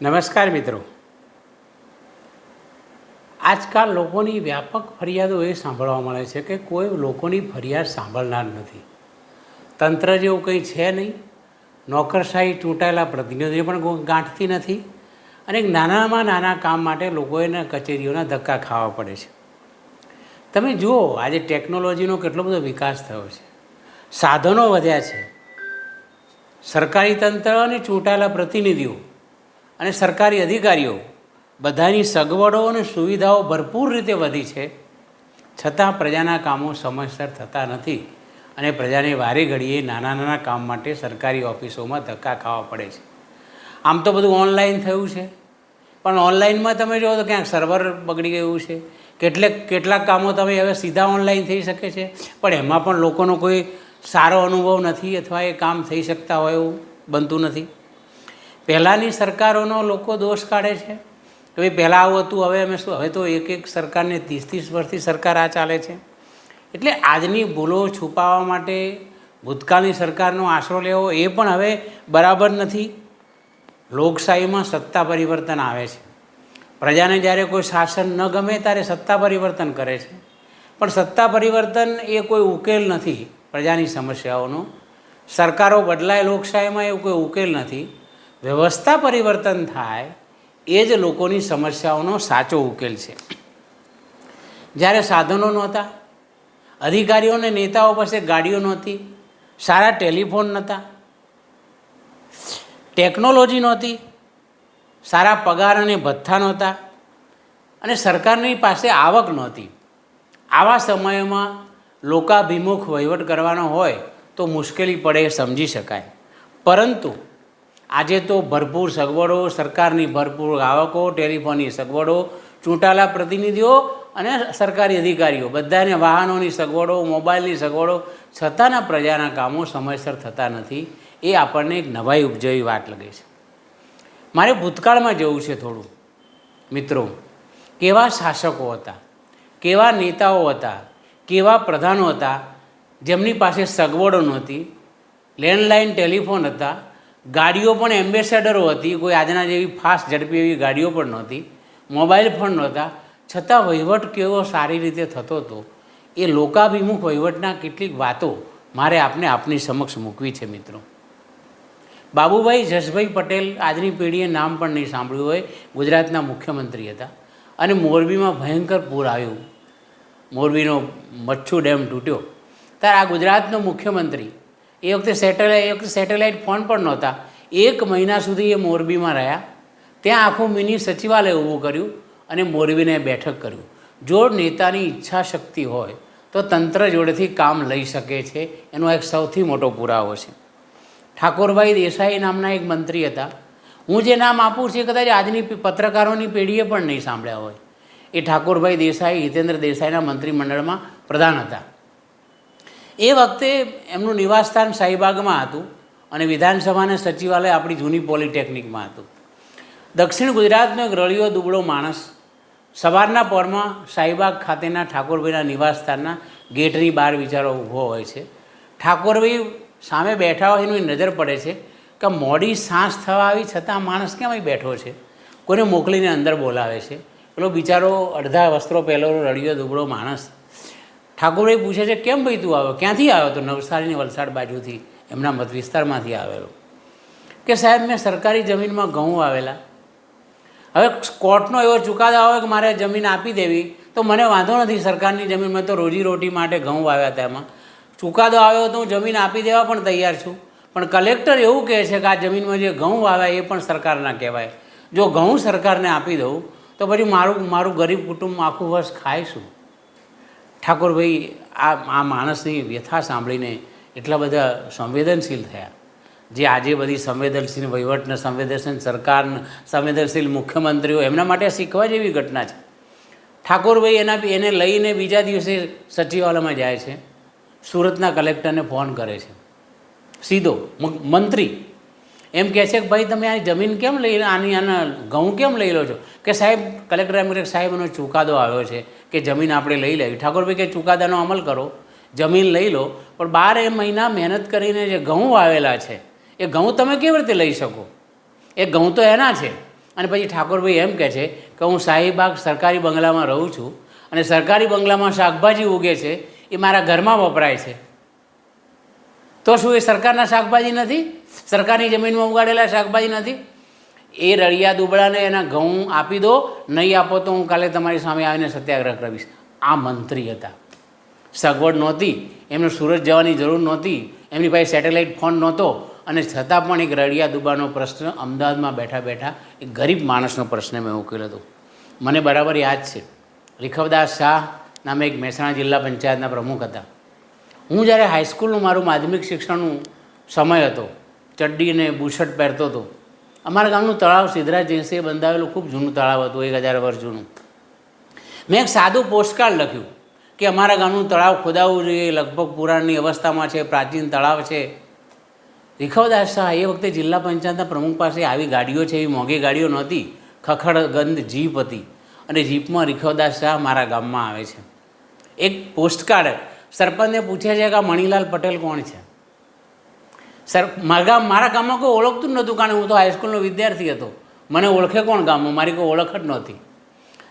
નમસ્કાર મિત્રો. આજકાલ લોકોની વ્યાપક ફરિયાદો એ સાંભળવા મળે છે કે કોઈ લોકોની ફરિયાદ સાંભળનાર નથી. તંત્ર જેવું કંઈ છે નહીં, નોકરશાહી ચૂંટાયેલા પ્રતિનિધિઓ પણ ગાંઠતી નથી અને નાનામાં નાના કામ માટે લોકોને કચેરીઓના ધક્કા ખાવા પડે છે. તમે જુઓ, આજે ટેકનોલોજીનો કેટલો બધો વિકાસ થયો છે, સાધનો વધ્યા છે. સરકારી તંત્ર અને ચૂંટાયેલા પ્રતિનિધિઓ અને સરકારી અધિકારીઓ બધાની સગવડો અને સુવિધાઓ ભરપૂર રીતે વધી છે, છતાં પ્રજાના કામો સમયસર થતા નથી અને પ્રજાને વારે ઘડીએ નાના નાના કામ માટે સરકારી ઓફિસોમાં ધક્કા ખાવા પડે છે. આમ તો બધું ઓનલાઈન થયું છે, પણ ઓનલાઈનમાં તમે જુઓ તો ક્યાંક સર્વર બગડી ગયું છે. કેટલાક કામો તમે હવે સીધા ઓનલાઈન થઈ શકે છે, પણ એમાં પણ લોકોનો કોઈ સારો અનુભવ નથી અથવા એ કામ થઈ શકતા હોય એવું બનતું નથી. પહેલાંની સરકારોનો લોકો દોષ કાઢે છે કે ભાઈ પહેલાં આવું હતું, હવે અમે શું, હવે તો એક સરકારને 30 વર્ષથી સરકાર આ ચાલે છે. એટલે આજની ભૂલો છુપાવવા માટે ભૂતકાળની સરકારનો આશરો લેવો એ પણ હવે બરાબર નથી. લોકશાહીમાં સત્તા પરિવર્તન આવે છે. પ્રજાને જ્યારે કોઈ શાસન ન ગમે ત્યારે સત્તા પરિવર્તન કરે છે, પણ સત્તા પરિવર્તન એ કોઈ ઉકેલ નથી પ્રજાની સમસ્યાઓનો. સરકારો બદલાય લોકશાહીમાં એવું કોઈ ઉકેલ નથી. વ્યવસ્થા પરિવર્તન થાય એ જ લોકોની સમસ્યાઓનો સાચો ઉકેલ છે. જ્યારે સાધનો નહોતા, અધિકારીઓને નેતાઓ પાસે ગાડીઓ નહોતી, સારા ટેલિફોન નહોતા, ટેકનોલોજી નહોતી, સારા પગાર અને ભથ્થા નહોતા અને સરકારની પાસે આવક નહોતી. આવા સમયમાં લોકાભિમુખ વહીવટ કરવાનો હોય તો મુશ્કેલી પડે એ સમજી શકાય. પરંતુ આજે તો ભરપૂર સગવડો, સરકારની ભરપૂર આવકો, ટેલિફોનની સગવડો, ચૂંટાયેલા પ્રતિનિધિઓ અને સરકારી અધિકારીઓ બધાને વાહનોની સગવડો, મોબાઈલની સગવડો, છતાંના પ્રજાના કામો સમયસર થતા નથી. એ આપણને એક નવાઈ ઉપજવી વાત લાગે છે. મારે ભૂતકાળમાં જવું છે થોડું. મિત્રો, કેવા શાસકો હતા, કેવા નેતાઓ હતા, કેવા પ્રધાનો હતા જેમની પાસે સગવડો નહોતી, લેન્ડલાઇન ટેલિફોન હતા, ગાડીઓ પણ એમ્બેસેડરો હતી, કોઈ આજના જેવી ફાસ્ટ ઝડપી એવી ગાડીઓ પણ નહોતી, મોબાઈલ પણ નહોતા, છતાં વહીવટ કેવો સારી રીતે થતો હતો. એ લોકાભિમુખ વહીવટના કેટલીક વાતો મારે આપની સમક્ષ મૂકવી છે. મિત્રો, બાબુભાઈ જસભાઈ પટેલ, આજની પેઢીએ નામ પણ નહીં સાંભળ્યું હોય, ગુજરાતના મુખ્યમંત્રી હતા અને મોરબીમાં ભયંકર પૂર આવ્યું, મોરબીનો મચ્છુ ડેમ તૂટ્યો ત્યારે આ ગુજરાતનો મુખ્યમંત્રી, એ વખતે સેટેલાઇટ ફોન પણ નહોતા, 1 મહિના સુધી એ મોરબીમાં રહ્યા. ત્યાં આખું મિની સચિવાલય ઊભું કર્યું અને મોરબીને બેઠક કર્યું. જો નેતાની ઈચ્છા શક્તિ હોય તો તંત્ર જોડેથી કામ લઈ શકે છે, એનો એક સૌથી મોટો પુરાવો છે. ઠાકોરભાઈ દેસાઈ નામના એક મંત્રી હતા. હું જે નામ આપું છું એ કદાચ આજની પત્રકારોની પેઢીએ પણ નહીં સાંભળ્યા હોય. એ ઠાકોરભાઈ દેસાઈ હિતેન્દ્ર દેસાઈના મંત્રીમંડળમાં પ્રધાન હતા. એ વખતે એમનું નિવાસસ્થાન શાહીબાગમાં હતું અને વિધાનસભાના સચિવાલય આપણી જૂની પોલિટેકનિકમાં હતું. દક્ષિણ ગુજરાતનો એક રળિયો દુબળો માણસ સવારના પરમાં શાહીબાગ ખાતેના ઠાકોરભાઈના નિવાસસ્થાનના ગેટની બહાર વિચારો ઊભો હોય છે. ઠાકોરભાઈ સામે બેઠા હોય એની નજર પડે છે કે મોડી સાંજ થવા આવી છતાં માણસ કેમ અહીં બેઠો છે, કોઈને મોકલીને અંદર બોલાવે છે. પેલો બિચારો અડધા વસ્ત્રો પહેરેલો રળિયો દુબળો માણસ. ઠાકોરભાઈ પૂછે છે, કેમ ભાઈ તું આવ્યો, ક્યાંથી આવ્યો? તો નવસારી અને વલસાડ બાજુથી, એમના મત વિસ્તારમાંથી આવેલો. કે સાહેબ, મેં સરકારી જમીનમાં ઘઉં આવેલા, હવે કોર્ટનો એવો ચુકાદો આવે કે મારે જમીન આપી દેવી તો મને વાંધો નથી, સરકારની જમીન, મેં તો રોજીરોટી માટે ઘઉં વાવ્યા હતા, એમાં ચુકાદો આવ્યો તો હું જમીન આપી દેવા પણ તૈયાર છું. પણ કલેક્ટર એવું કહે છે કે આ જમીનમાં જે ઘઉં વાવ્યા એ પણ સરકારના કહેવાય. જો ઘઉં સરકારને આપી દઉં તો પછી મારું ગરીબ કુટુંબ આખું વર્ષ ખાય શું? ઠાકોરભાઈ આ માણસની વ્યથા સાંભળીને એટલા બધા સંવેદનશીલ થયા. જે આજે બધી સંવેદનશીલ વહીવટને, સંવેદનશીલ સરકાર, સંવેદનશીલ મુખ્યમંત્રીઓ, એમના માટે શીખવા જેવી ઘટના છે. ઠાકોરભાઈ એને લઈને બીજા દિવસે સચિવાલયમાં જાય છે. સુરતના કલેક્ટરને ફોન કરે છે સીધો. મંત્રી એમ કહે છે કે ભાઈ તમે આ જમીન કેમ લઈ, આના ઘઉં કેમ લઈ લો છો? કે સાહેબ, કલેક્ટર એમ કહે, સાહેબ એનો ચુકાદો આવ્યો છે કે જમીન આપણે લઈ લેવી. ઠાકોરભાઈ કે ચુકાદાનો અમલ કરો, જમીન લઈ લો, પણ 12 મહિના મહેનત કરીને જે ઘઉં વાવેલા છે એ ઘઉં તમે કેવી રીતે લઈ શકો? એ ઘઉં તો એના છે. અને પછી ઠાકોરભાઈ એમ કહે છે કે હું શાહીબાગ સરકારી બંગલામાં રહું છું અને સરકારી બંગલામાં શાકભાજી ઉગે છે એ મારા ઘરમાં વપરાય છે, તો શું એ સરકારના શાકભાજી નથી? સરકારની જમીનમાં ઉગાડેલા શાકભાજી નથી? એ રળિયા દુબળાને એના ઘઉં આપી દો, નહીં આપો તો હું કાલે તમારી સામે આવીને સત્યાગ્રહ કરીશ. આ મંત્રી હતા. સગવડ નહોતી, એમને સુરત જવાની જરૂર નહોતી, એમની પાસે સેટેલાઇટ ફોન નહોતો, અને છતાં પણ એક રળિયા દુબાનો પ્રશ્ન અમદાવાદમાં બેઠા બેઠા એક ગરીબ માણસનો પ્રશ્ન મેં ઉકેલ્યો હતો. મને બરાબર યાદ છે, રીખવદાસ શાહ નામે એક મહેસાણા જિલ્લા પંચાયતના પ્રમુખ હતા. હું જ્યારે હાઈસ્કૂલનું મારું માધ્યમિક શિક્ષણનું સમય હતો, ચડ્ડી અને બુશર્ટ પહેરતો હતો. અમારા ગામનું તળાવ સિદ્ધરાજ જયસિંહે બંધાવેલું ખૂબ જૂનું તળાવ હતું, 1000 વર્ષ જૂનું. મેં એક સાદું પોસ્ટકાર્ડ લખ્યું કે અમારા ગામનું તળાવ ખોદાવવું જોઈએ, લગભગ પુરાણની અવસ્થામાં છે, પ્રાચીન તળાવ છે. રીખવદાસ શાહ એ વખતે જિલ્લા પંચાયતના પ્રમુખ પાસે આવી ગાડીઓ છે, એવી મોંઘી ગાડીઓ નહોતી, ખખડ ગંધ જીપ હતી, અને જીપમાં રીખવદાસ શાહ મારા ગામમાં આવે છે. એક પોસ્ટકાર્ડ સરપંચને પૂછે છે કે આ મણિલાલ પટેલ કોણ છે? મારા ગામમાં કોઈ ઓળખતું જ નહોતું, કારણ હું તો હાઈસ્કૂલનો વિદ્યાર્થી હતો. મને ઓળખે કોણ ગામમાં? મારી કોઈ ઓળખ જ નહોતી.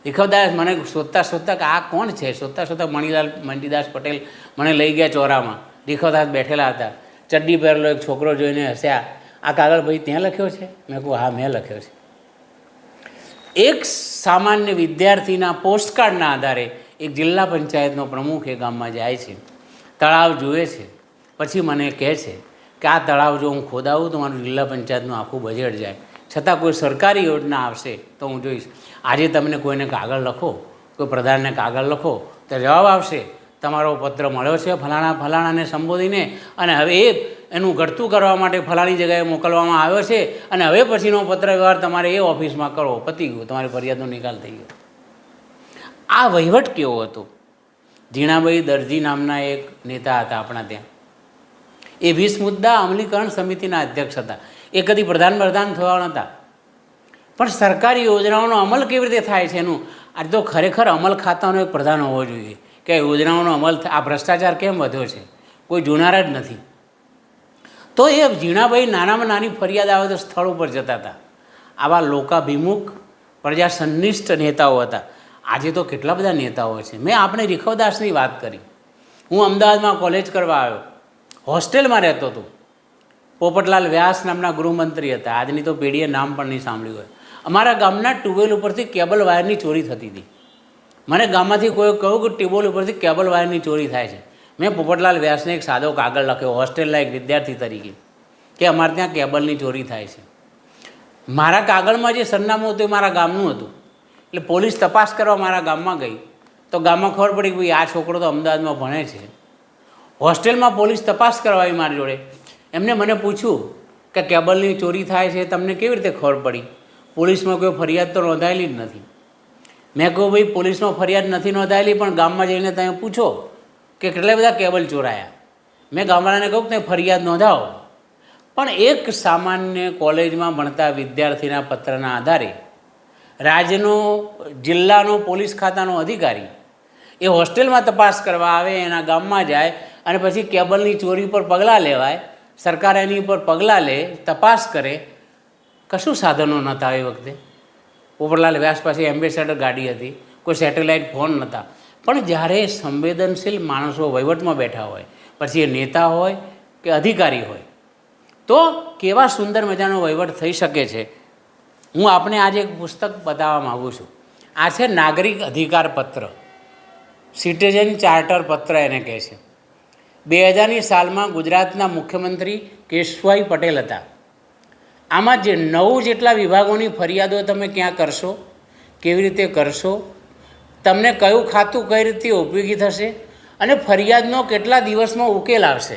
રીખવદાસ મને શોધતા કે આ કોણ છે, શોધતા મણિલાલ મંટીદાસ પટેલ મને લઈ ગયા ચોરામાં. રીખવદાસ બેઠેલા હતા, ચડ્ડી પહેરેલો એક છોકરો જોઈને હસ્યા. આ કાગળ ભાઈ ત્યાં લખ્યો છે? મેં કહું હા, મેં લખ્યો છે. એક સામાન્ય વિદ્યાર્થીના પોસ્ટકાર્ડના આધારે એક જિલ્લા પંચાયતનો પ્રમુખ એ ગામમાં જાય છે, તળાવ જુએ છે, પછી મને કહે છે કે આ તળાવ જો હું ખોદાવું તો મારું જિલ્લા પંચાયતનું આખું બજેટ જાય, છતાં કોઈ સરકારી યોજના આવશે તો હું જોઈશ. આજે તમને કોઈને કાગળ લખો, કોઈ પ્રધાનને કાગળ લખો તો જવાબ આવશે તમારો પત્ર મળ્યો છે ફલાણાને સંબોધીને, અને હવે એનું ઘટતું કરવા માટે ફલાણી જગ્યાએ મોકલવામાં આવ્યો છે, અને હવે પછીનો પત્ર વ્યવહાર તમારે એ ઓફિસમાં કરો, પતી ગયું, તમારી ફરિયાદનો નિકાલ થઈ ગયો. આ વહીવટ કેવો હતો? ઝીણાભાઈ દરજી નામના એક નેતા હતા આપણા ત્યાં. એ 20 મુદ્દા અમલીકરણ સમિતિના અધ્યક્ષ હતા. એ કદી પ્રધાન થવા નહોતા, પણ સરકારી યોજનાઓનો અમલ કેવી રીતે થાય છે એનું આજે તો ખરેખર અમલ ખાતાનો એક પ્રધાન હોવો જોઈએ કે યોજનાઓનો અમલ આ ભ્રષ્ટાચાર કેમ વધ્યો છે, કોઈ જોનાર જ નથી. તો એ ઝીણાભાઈ નાનામાં નાની ફરિયાદ આવે તો સ્થળ ઉપર જતા હતા. આવા લોકાભિમુખ પ્રજાસન્નિષ્ઠ નેતાઓ હતા. આજે તો કેટલા બધા નેતાઓ છે. મેં આપણે રીખવદાસની વાત કરી. હું અમદાવાદમાં કોલેજ કરવા આવ્યો, હોસ્ટેલમાં રહેતો હતો. પોપટલાલ વ્યાસ નામના ગૃહમંત્રી હતા. આજની તો પેઢીએ નામ પણ નહીં સાંભળ્યું હોય. અમારા ગામના ટ્યુબવેલ ઉપરથી કેબલ વાયરની ચોરી થતી હતી. મને ગામમાંથી કોઈ કહ્યું કે ટ્યુબવેલ ઉપરથી કેબલ વાયરની ચોરી થાય છે. મેં પોપટલાલ વ્યાસને એક સાદો કાગળ લખ્યો હોસ્ટેલના એક વિદ્યાર્થી તરીકે કે અમારે ત્યાં કેબલની ચોરી થાય છે. મારા કાગળમાં જે સરનામું હતું એ મારા ગામનું હતું. એટલે પોલીસ તપાસ કરવા મારા ગામમાં ગઈ તો ગામમાં ખબર પડી કે ભાઈ આ છોકરો તો અમદાવાદમાં ભણે છે. હોસ્ટેલમાં પોલીસ તપાસ કરવા આવી મારી જોડે. એમને મને પૂછ્યું કે કેબલની ચોરી થાય છે તમને કેવી રીતે ખબર પડી? પોલીસમાં કોઈ ફરિયાદ તો નોંધાયેલી જ નથી. મેં કહ્યું ભાઈ પોલીસમાં ફરિયાદ નથી નોંધાયેલી, પણ ગામમાં જઈને તમે પૂછો કે કેટલા બધા કેબલ ચોરાયા. મેં ગામવાળાને કહું કે તમે ફરિયાદ નોંધાવો. પણ એક સામાન્ય કોલેજમાં ભણતા વિદ્યાર્થીના પત્રના આધારે રાજ્યનો જિલ્લાનો પોલીસ ખાતાનો અધિકારી એ હોસ્ટેલમાં તપાસ કરવા આવે, એના ગામમાં જાય અને પછી કેબલની ચોરી પર પગલાં લેવાય. સરકાર એની ઉપર પગલાં લે, તપાસ કરે. કશું સાધનો નહોતા એ વખતે. પોપટલાલ વ્યાસ પાસે એમ્બેસેડર ગાડી હતી, કોઈ સેટેલાઇટ ફોન નહોતા. પણ જ્યારે સંવેદનશીલ માણસો વહીવટમાં બેઠા હોય, પછી એ નેતા હોય કે અધિકારી હોય, તો કેવા સુંદર મજાનો વહીવટ થઈ શકે છે. હું આપણે આજે એક પુસ્તક બતાવવા માગું છું. આ છે નાગરિક અધિકાર પત્ર, સિટીઝન ચાર્ટર પત્ર એને કહે છે. 2000ની સાલમાં ગુજરાતના મુખ્યમંત્રી કેશુભાઈ પટેલ હતા. આમાં જે 9 જેટલા વિભાગોની ફરિયાદો તમે ક્યાં કરશો, કેવી રીતે કરશો, તમને કયું ખાતું કઈ રીતે ઉપયોગી થશે અને ફરિયાદનો કેટલા દિવસમાં ઉકેલ આવશે,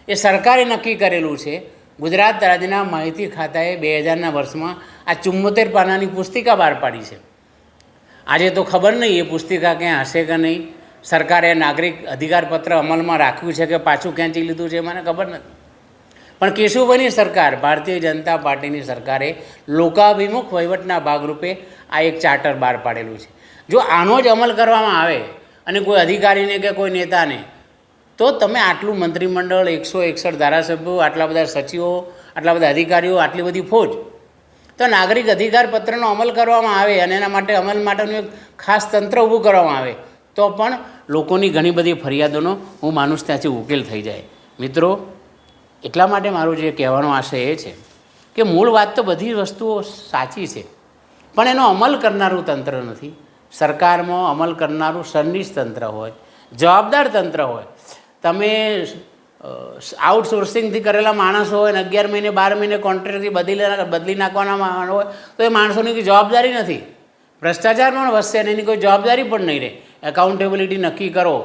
એ સરકારે નક્કી કરેલું છે. ગુજરાત રાજ્યના માહિતી ખાતાએ 2000ના વર્ષમાં આ 74 પાનાની પુસ્તિકા બહાર પાડી છે. આજે તો ખબર નહીં એ પુસ્તિકા ક્યાં હશે કે નહીં. સરકારે નાગરિક અધિકાર પત્ર અમલમાં રાખ્યું છે કે પાછું ખેંચી લીધું છે મને ખબર નથી. પણ કેશુભાઈની સરકાર, ભારતીય જનતા પાર્ટીની સરકારે લોકાભિમુખ વહીવટના ભાગરૂપે આ એક ચાર્ટર બહાર પાડેલું છે. જો આનો જ અમલ કરવામાં આવે અને કોઈ અધિકારીને કે કોઈ નેતાને, તો તમે આટલું મંત્રીમંડળ, 161 ધારાસભ્યો, આટલા બધા સચિવો, આટલા બધા અધિકારીઓ, આટલી બધી ફોજ, તો નાગરિક અધિકાર પત્રનો અમલ કરવામાં આવે અને એના માટે અમલ માટેનું એક ખાસ તંત્ર ઊભું કરવામાં આવે તો પણ લોકોની ઘણી બધી ફરિયાદોનો હું માનું છું ત્યાંથી ઉકેલ થઈ જાય. મિત્રો, એટલા માટે મારું જે કહેવાનો આશય એ છે કે મૂળ વાત તો બધી વસ્તુઓ સાચી છે, પણ એનો અમલ કરનારું તંત્ર નથી. સરકારમાં અમલ કરનારું સંનિષ્ઠ તંત્ર હોય, જવાબદાર તંત્ર હોય. તમે આઉટસોર્સિંગથી કરેલા માણસો હોય ને 11 મહિને 12 મહિને કોન્ટ્રાક્ટથી બદલી નાખવાના હોય તો એ માણસોની કોઈ જવાબદારી નથી. ભ્રષ્ટાચાર પણ વધશે અને એની કોઈ જવાબદારી પણ નહીં રહે. એકાઉન્ટેબિલિટી નક્કી કરો.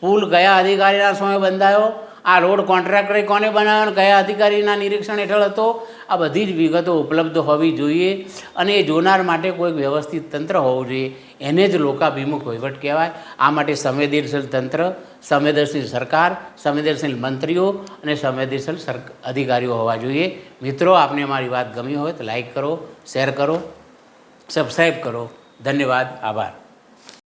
પુલ કયા અધિકારીના સમયે બંધાયો, આ રોડ કોન્ટ્રાક્ટરે કોને બનાવ્યો, કયા અધિકારીના નિરીક્ષણ હેઠળ હતો, આ બધી જ વિગતો ઉપલબ્ધ હોવી જોઈએ અને એ જોનાર માટે કોઈ વ્યવસ્થિત તંત્ર હોવું જોઈએ. એને જ લોકાભિમુખ વહીવટ કહેવાય. આ માટે સંવેદનશીલ તંત્ર, સંવેદનશીલ સરકાર, સંવેદનશીલ મંત્રીઓ અને સંવેદનશીલ અધિકારીઓ હોવા જોઈએ. મિત્રો, આપને મારી વાત ગમી હોય તો લાઈક કરો, શેર કરો, સબસ્ક્રાઈબ કરો. ધન્યવાદ, આભાર.